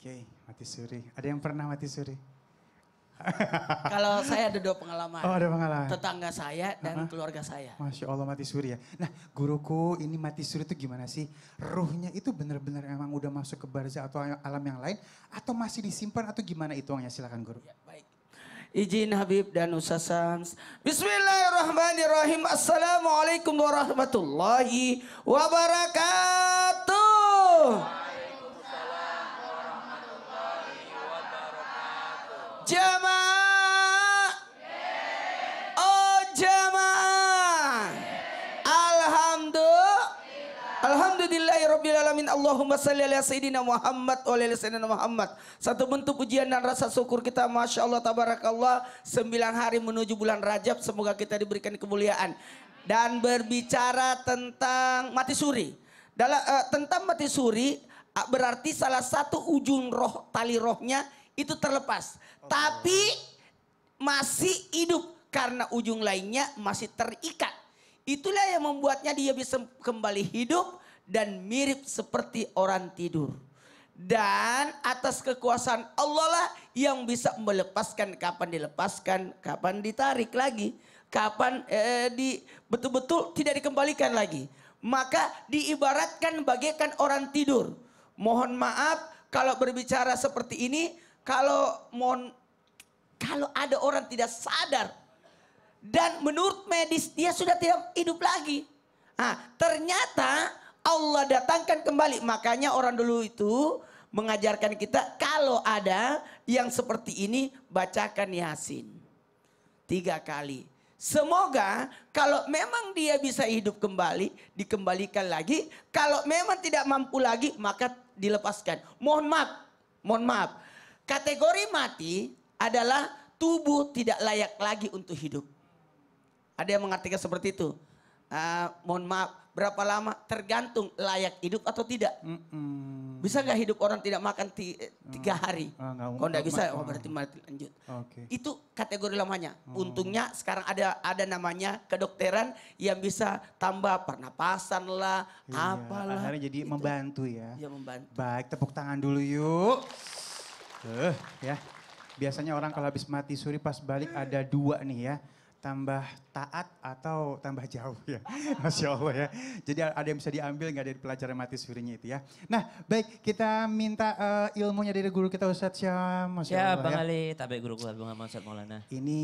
Oke, mati suri. Ada yang pernah mati suri? Kalau saya ada 2 pengalaman. Oh, ada pengalaman. Tetangga saya dan keluarga saya. Masya Allah mati suri ya. Nah guruku ini mati suri itu gimana sih? Ruhnya itu benar-benar emang udah masuk ke barzah atau alam yang lain? Atau masih disimpan atau gimana hitungannya? Silakan guru. Ya, baik. Izin Habib dan Ustaz Sams. Bismillahirrahmanirrahim. Assalamualaikum warahmatullahi wabarakatuh. Jamaah. Oh jamaah. Alhamdulillahirrabbilalamin. Allahumma salli ala Sayyidina Muhammad wa ala Sayyidina Muhammad. Satu bentuk pujian dan rasa syukur kita, Masya Allah, tabarakallah. 9 hari menuju bulan Rajab, semoga kita diberikan kemuliaan. Dan berbicara tentang mati suri. Tentang mati suri, berarti salah satu ujung roh, tali rohnya itu terlepas. Tapi masih hidup karena ujung lainnya masih terikat. Itulah yang membuatnya dia bisa kembali hidup dan mirip seperti orang tidur. Dan atas kekuasaan Allah lah yang bisa melepaskan, kapan dilepaskan, kapan ditarik lagi, kapan betul-betul tidak dikembalikan lagi. Maka diibaratkan bagaikan orang tidur. Mohon maaf kalau berbicara seperti ini, kalau ada orang tidak sadar dan menurut medis dia sudah tidak hidup lagi. Nah, ternyata Allah datangkan kembali. Makanya orang dulu itu mengajarkan kita kalau ada yang seperti ini bacakan Yasin 3 kali. Semoga kalau memang dia bisa hidup kembali, dikembalikan lagi. Kalau memang tidak mampu lagi, maka dilepaskan. Mohon maaf. Kategori mati adalah tubuh tidak layak lagi untuk hidup. Ada yang mengartikan seperti itu. Mohon maaf, berapa lama? Tergantung layak hidup atau tidak. Bisa nggak hidup orang tidak makan 3 hari? Kalau nggak bisa, berarti mati lanjut. Okay. Itu kategori lamanya. Untungnya sekarang ada namanya kedokteran yang bisa tambah pernapasan lah, apalah. Akhirnya jadi gitu. membantu ya. Ya membantu. Baik, tepuk tangan dulu yuk. Ya. Biasanya orang kalau habis mati suri pas balik ada 2 nih ya. Tambah taat atau tambah jauh ya. Masya Allah ya. Jadi ada yang bisa diambil nggak dari pelajaran mati surinya itu ya. Nah baik kita minta ilmunya dari guru kita Ustadz Syam. Masya Ya Allah Bang ya. Ali, tabe guru Bang Ustadz Maulana. Ini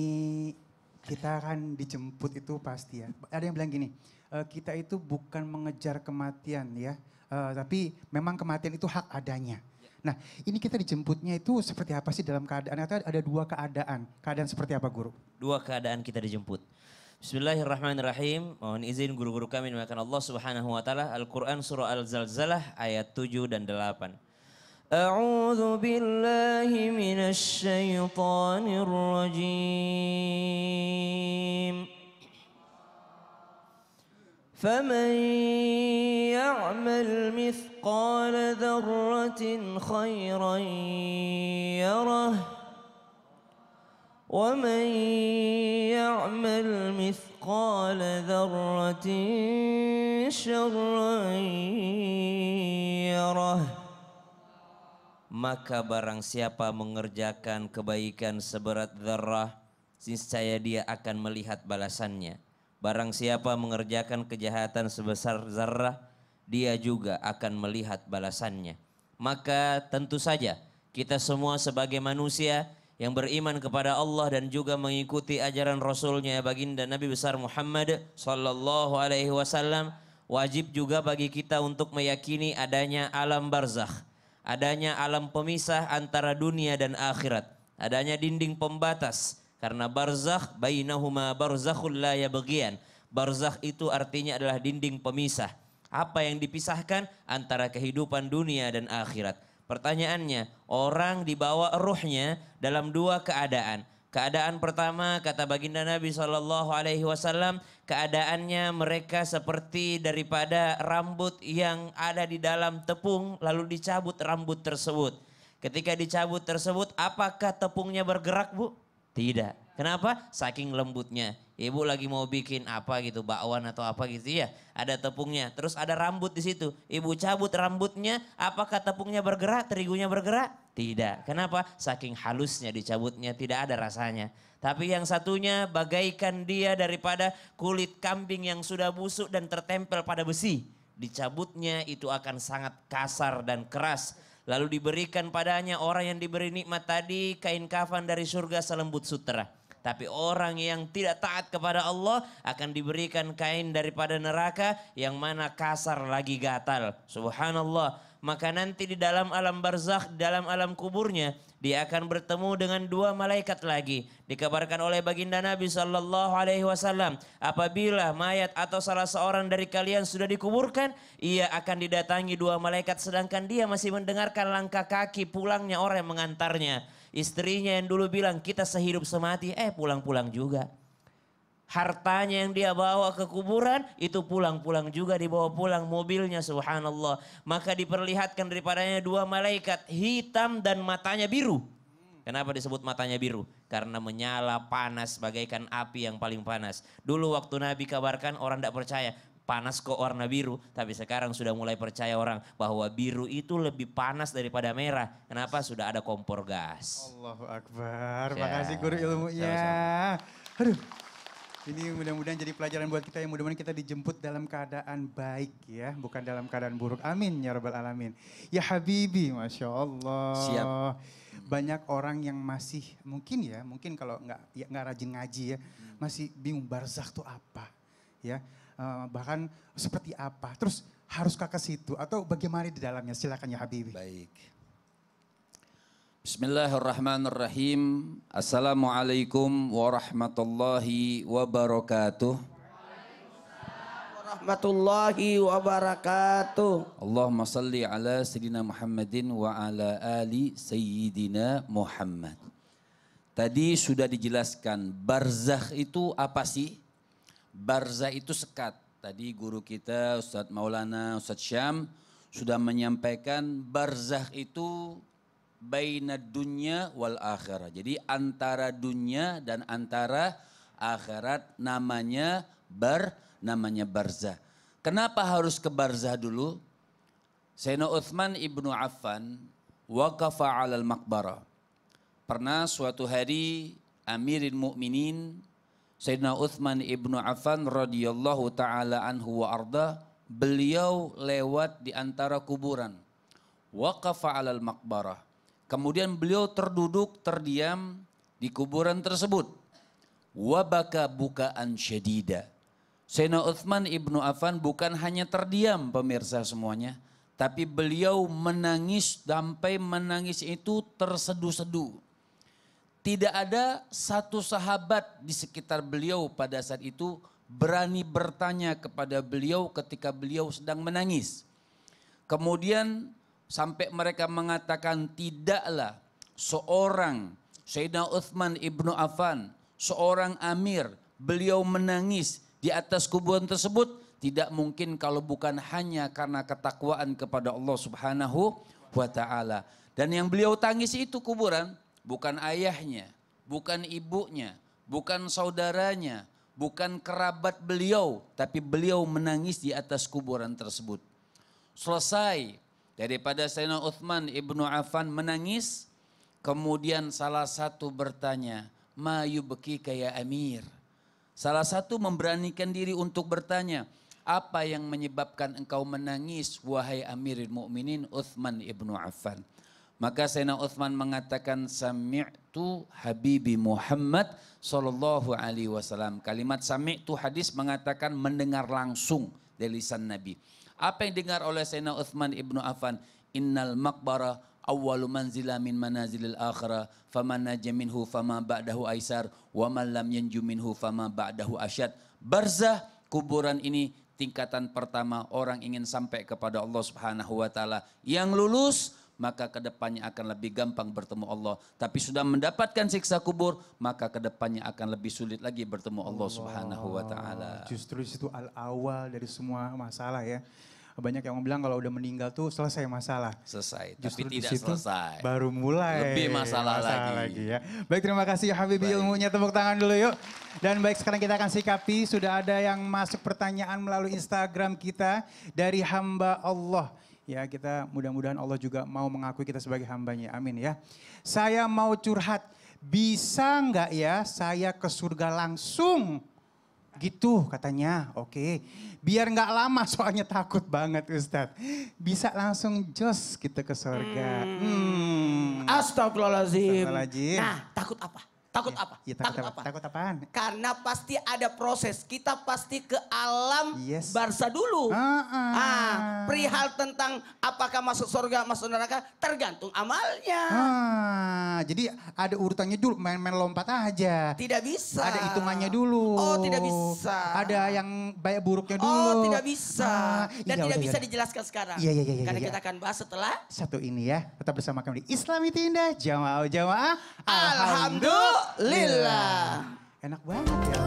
kita akan dijemput itu pasti ya. Ada yang bilang gini, kita itu bukan mengejar kematian ya. Tapi memang kematian itu hak adanya. Nah ini kita dijemputnya itu seperti apa sih dalam keadaan? Ada 2 keadaan. Keadaan seperti apa guru? 2 keadaan kita dijemput. Bismillahirrahmanirrahim. Mohon izin guru-guru kami dimuliakan Allah Subhanahu wa taala. Al-Qur'an surah Al-Zalzalah ayat 7 dan 8. A'udzu billahi minasy syaithanir rajim. فمن يعمل مثقال ذرة خيرا يره ومن يعمل مثقال ذرة شرا يره. Maka barang siapa mengerjakan kebaikan seberat zarrah, niscaya dia akan melihat balasannya. Barang siapa mengerjakan kejahatan sebesar zarrah, dia juga akan melihat balasannya. Maka tentu saja kita semua sebagai manusia yang beriman kepada Allah dan juga mengikuti ajaran Rasulnya baginda Nabi besar Muhammad sallallahu alaihi wasallam, wajib juga bagi kita untuk meyakini adanya alam barzakh, adanya alam pemisah antara dunia dan akhirat, adanya dinding pembatas. Karena barzakh bainahuma barzakhul la yabghiyan. Barzakh itu artinya adalah dinding pemisah. Apa yang dipisahkan antara kehidupan dunia dan akhirat. Pertanyaannya, orang dibawa ruhnya dalam 2 keadaan. Keadaan pertama kata baginda Nabi SAW, keadaannya mereka seperti daripada rambut yang ada di dalam tepung lalu dicabut rambut tersebut. Ketika dicabut tersebut, apakah tepungnya bergerak, Bu? Tidak. Kenapa? Saking lembutnya. Ibu lagi mau bikin apa gitu, bakwan atau apa gitu ya. Ada tepungnya, terus ada rambut di situ. Ibu cabut rambutnya, apakah tepungnya bergerak, terigunya bergerak? Tidak. Kenapa? Saking halusnya dicabutnya tidak ada rasanya. Tapi yang satunya bagaikan dia daripada kulit kambing yang sudah busuk dan tertempel pada besi. Dicabutnya itu akan sangat kasar dan keras. Lalu diberikan padanya orang yang diberi nikmat tadi kain kafan dari surga selembut sutera. Tapi orang yang tidak taat kepada Allah akan diberikan kain daripada neraka yang mana kasar lagi gatal. Subhanallah. Maka nanti di dalam alam barzakh, dalam alam kuburnya, dia akan bertemu dengan dua malaikat lagi. Dikabarkan oleh baginda Nabi SAW, apabila mayat atau salah seorang dari kalian sudah dikuburkan, ia akan didatangi dua malaikat sedangkan dia masih mendengarkan langkah kaki pulangnya orang yang mengantarnya. Istrinya yang dulu bilang kita sehidup semati, pulang-pulang juga. Hartanya yang dia bawa ke kuburan itu pulang-pulang juga, dibawa pulang mobilnya, subhanallah. Maka diperlihatkan daripadanya dua malaikat hitam dan matanya biru. Kenapa disebut matanya biru? Karena menyala panas bagaikan api yang paling panas. Dulu waktu Nabi kabarkan orang tidak percaya. Panas kok warna biru, tapi sekarang sudah mulai percaya orang bahwa biru itu lebih panas daripada merah. Kenapa? Sudah ada kompor gas. Allahu Akbar, Ya, makasih guru ilmunya. sama-sama. Aduh, ini mudah-mudahan jadi pelajaran buat kita yang mudah-mudahan kita dijemput dalam keadaan baik ya, bukan dalam keadaan buruk. Amin ya rabbal alamin. Ya Habibi, Masya Allah. Siap. Banyak orang yang masih mungkin kalau nggak rajin ngaji ya, masih bingung barzakh itu apa ya. Bahkan seperti apa, terus haruskah ke situ atau bagaimana di dalamnya, silakan ya Habibi. Baik. Bismillahirrahmanirrahim. Assalamualaikum warahmatullahi wabarakatuh. Warahmatullahi wabarakatuh. Allahumma salli ala Sayyidina Muhammadin wa ala ali Sayyidina Muhammad. Tadi sudah dijelaskan barzakh itu apa sih? Barzakh itu sekat. Tadi guru kita Ustadz Maulana, Ustadz Syam sudah menyampaikan barzakh itu baina dunya wal akhirah. Jadi antara dunia dan antara akhirat namanya barzakh. Kenapa harus ke barzakh dulu? Sayyidina Utsman ibnu Affan waqafa 'alal maqbarah. Pernah suatu hari Amirul Mukminin Sayyidina Utsman ibnu Affan radhiyallahu taala anhu wa arda, beliau lewat di antara kuburan. Waqafa 'alal maqbarah. Kemudian beliau terdiam di kuburan tersebut. Wabaka bukaan syadida. Sayyidina Utsman ibnu Affan bukan hanya terdiam pemirsa semuanya, tapi beliau menangis sampai menangis itu terseduh-seduh. Tidak ada satu sahabat di sekitar beliau pada saat itu berani bertanya kepada beliau ketika beliau sedang menangis. Kemudian sampai mereka mengatakan tidaklah seorang Sayyidina Utsman ibnu Affan, seorang amir, beliau menangis di atas kuburan tersebut tidak mungkin kalau bukan hanya karena ketakwaan kepada Allah Subhanahu wa taala. Dan yang beliau tangis itu kuburan, bukan ayahnya, bukan ibunya, bukan saudaranya, bukan kerabat beliau, tapi beliau menangis di atas kuburan tersebut. Selesai daripada Sayyidina Utsman ibnu Affan menangis, kemudian salah satu bertanya, "Ma yubkika ya Amir?" Salah satu memberanikan diri untuk bertanya, "Apa yang menyebabkan engkau menangis wahai Amirul Mukminin Utsman ibnu Affan?" Maka Sayyidina Utsman mengatakan, "Sami'tu Habibi Muhammad sallallahu alaihi wasallam." Kalimat sami'tu hadis mengatakan mendengar langsung dari lisan Nabi. Apa yang dengar oleh Sayyidina Utsman ibnu Affan? Innal maqbara awwalu manzila min manazilil akhirah faman naja minhu fama ba'dahu aisar wa man lam yanju minhu fama ba'dahu asyad. Barzakh, kuburan ini tingkatan pertama orang ingin sampai kepada Allah Subhanahu wa taala. Yang lulus maka kedepannya akan lebih gampang bertemu Allah. Tapi sudah mendapatkan siksa kubur, maka kedepannya akan lebih sulit lagi bertemu Allah Subhanahu wa taala. Justru itu al-awal dari semua masalah ya. Banyak yang bilang kalau udah meninggal tuh selesai masalah. Selesai, Justru tapi di tidak situ selesai. baru mulai. Lebih masalah lagi. Ya. Baik, terima kasih ya Habibi ilmunya, tepuk tangan dulu yuk. Dan baik, sekarang kita akan sikapi, sudah ada yang masuk pertanyaan melalui Instagram kita dari hamba Allah Ya kita mudah-mudahan Allah juga mau mengakui kita sebagai hambanya. Amin ya. Saya mau curhat. Bisa nggak ya saya ke surga langsung? Gitu katanya. Oke. Biar nggak lama soalnya takut banget Ustadz. Bisa langsung jos kita ke surga. Astagfirullahaladzim. Astagfirullahaladzim. Nah, takut apa? Takut apa? Ya, takut apa? Takut apaan? Karena pasti ada proses. Kita pasti ke alam Yes. barza dulu. Ah. Perihal tentang apakah masuk surga, masuk neraka, tergantung amalnya. Jadi ada urutannya dulu, main-main lompat aja. Tidak bisa. Ada hitungannya dulu. Oh, tidak bisa. Ada yang baik buruknya dulu. Oh, tidak bisa. Dan Iya, tidak udah, bisa udah. dijelaskan sekarang. Iya. Karena kita akan bahas setelah Satu ini ya, tetap bersama kami di Islam itu Indah, Jamaah. Alhamdulillah. Enak banget ya.